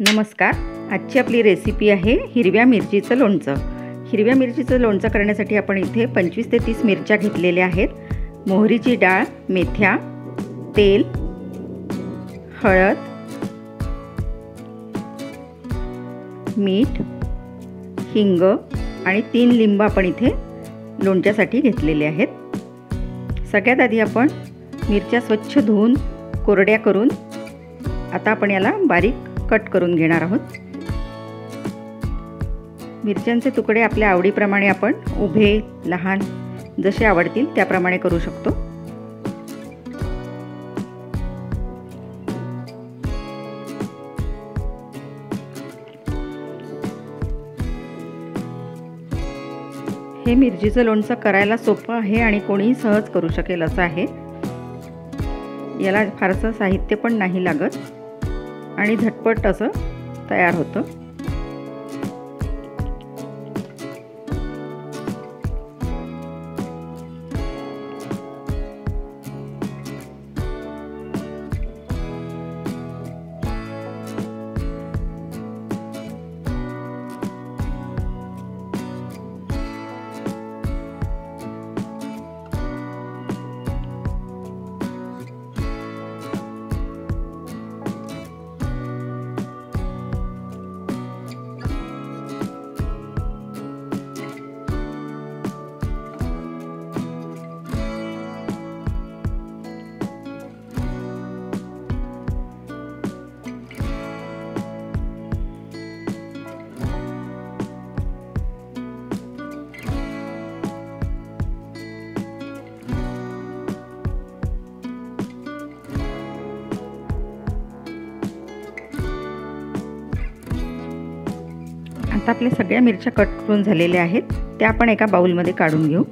नमस्कार. आजची आपली रेसिपी आहे हिरव्या मिरचीचं लोणचं. हिरव्या मिरचीचं लोणचं करण्यासाठी आपण इथे 25 ते 30 मिरच्या घेतलेल्या आहेत. मोहरीची डाळ, मेथ्या, तेल, हळद, मीठ, हिंग आणि 3 लिंब आपण इथे लोणच्यासाठी घेतलेले आहेत. सगळ्यात आधी आपण मिरच्या स्वच्छ धुवून कोरड्या करून आता आपण याला बारीक कट करून घेणार आहोत. मिरच्यांचे तुकडे आपल्या आवडीप्रमाणे आपण उभे, लहान जसे आवडतील त्याप्रमाणे करू शकतो. हे मिरचीचं लोणचं करायला सोपं आहे आणि कोणीही सहज करू शकेल असं आहे. याला फारसं साहित्य पण नाही लागत आणि झटपट असं तयार होतं. आता आपल्या सगळ्या मिरच्या कट करून झालेल्या आहेत. त्या आपण एका बाउलमध्ये काढून घेऊ.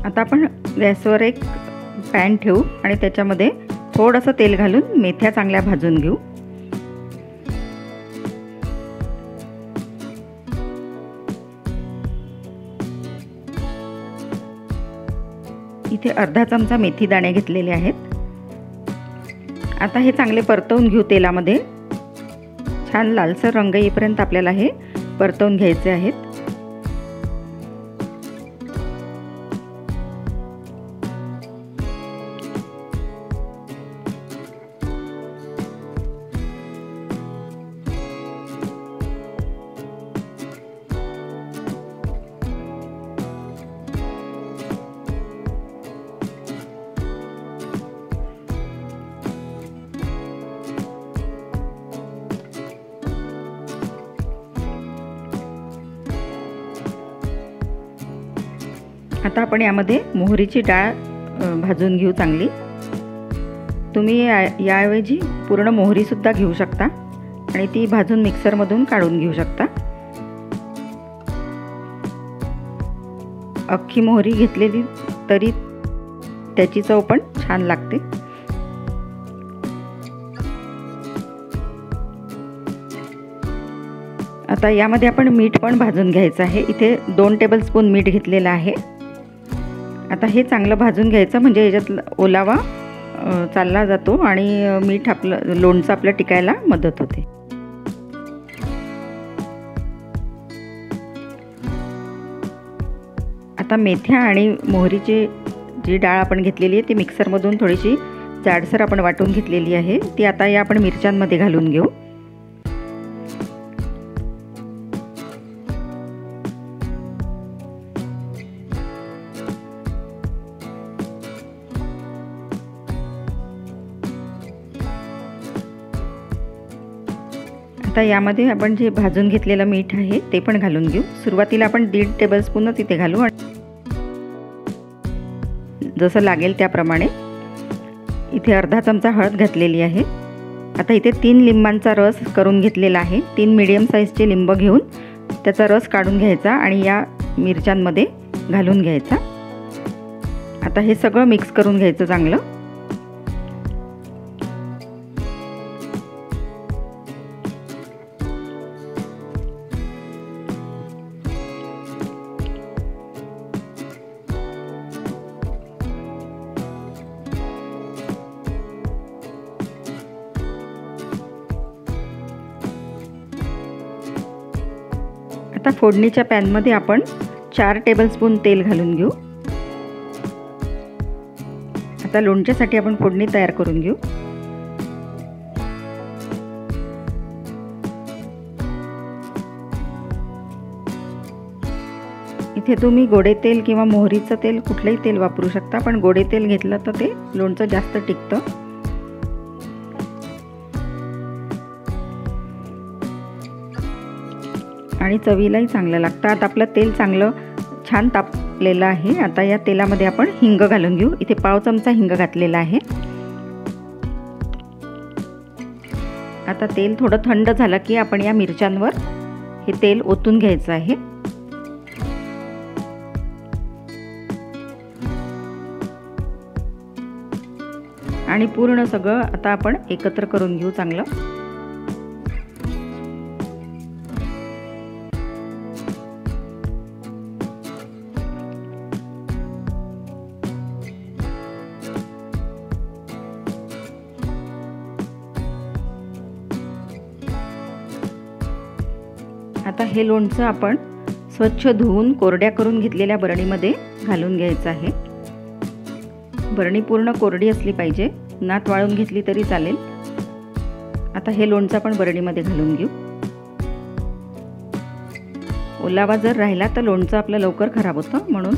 आता आपण गॅसवर एक पॅन ठेवू आणि त्याच्यामध्ये थोडंसं तेल घालून मेथ्या चांगल्या भाजून घेऊ. इथे अर्धा चमचा मेथी दाणे घेतलेले आहेत. आता हे चांगले परतवून घेऊ तेलामध्ये. छान लालसर रंग येईपर्यंत आपल्याला हे परतवून घ्यायचे आहेत. आता आपण यामध्ये मोहरीची डाळ भाजून घेऊ चांगली. तुम्ही याऐवजी पूर्ण मोहरीसुद्धा घेऊ शकता आणि ती भाजून मिक्सरमधून काढून घेऊ शकता. अख्खी मोहरी घेतलेली तरी त्याची चव पण छान लागते. आता यामध्ये आपण मीठ पण भाजून घ्यायचं आहे. इथे 2 टेबलस्पून मीठ घेतलेलं आहे. आता हे चांगलं भाजून घ्यायचं म्हणजे याच्यात ओलावा चालला जातो आणि मीठ आपलं लोणचं आपलं टिकायला मदत होते. आता मेथ्या आणि मोहरीची जी डाळ आपण घेतलेली आहे ती मिक्सरमधून थोडीशी जाडसर आपण वाटून घेतलेली आहे. ती आता या आपण मिरच्यांमध्ये घालून घेऊ. आता यामध्ये आपण जे भाजून घेतलेलं मीठ आहे ते पण घालून घेऊ. सुरुवातीला आपण 1.5 टेबलस्पूनच इथे घालू आणि जसं लागेल त्याप्रमाणे. इथे अर्धा चमचा हळद घातलेली आहे. आता इथे 3 लिंबांचा रस करून घेतलेला आहे. 3 मीडियम साईजचे लिंब घेऊन त्याचा रस काढून घ्यायचा आणि या मिरच्यांमध्ये घालून घ्यायचा. आता हे सगळं मिक्स करून घ्यायचं चांगलं. आता फोडणीच्या पॅनमध्ये आपण 4 टेबलस्पून तेल घालून घेऊ। आता लोणच्यासाठी आपण फोडणी तयार करून घेऊ। इथे तुम्ही गोडे तेल किंवा मोहरीचं तेल कुठलंही तेल वापरू शकता, पण गोडे तेल घेतलं तर ते लोणचं जास्त टिकतं। आणि चवीलाही चांगलं लागतं। आता आपलं तेल चांगलं छान तापलेलं आहे। आता या तेलामध्ये आपण हिंग घालून घेऊ। इथे पाव चमचा हिंग घातलेला आहे। आता तेल थोडं थंड झालं की आपण या मिरच्यांवर हे तेल ओतून घ्यायचं आहे। आणि पूर्ण सगळं आता आपण एकत्र करून घेऊ चांगलं। आता हे लोणचं आपण स्वच्छ धुवून कोरड्या करून घेतलेल्या बरणीमध्ये घालून घ्यायचं आहे। बरणी पूर्ण कोरडी असली पाहिजे, नात वाळून घेतली तरी चालेल। आता हे लोणचं आपण बरणीमध्ये घालून घेऊ। ओलावा जर राहिला तर लोणचं आपलं लवकर खराब होतं, म्हणून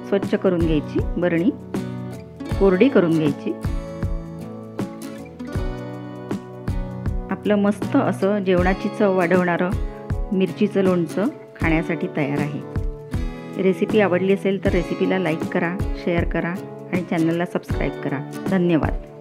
स्वच्छ करून घ्यायची बरणी, कोरडी करून घ्यायची। आपलं मस्त असं जेवणाची चव वाढवणारं मिरचीचं लोणचं खाण्यासाठी तयार आहे। रेसिपी आवडली असेल तर रेसिपीला लाईक करा, शेअर करा आणि चॅनलला सबस्क्राईब करा। धन्यवाद।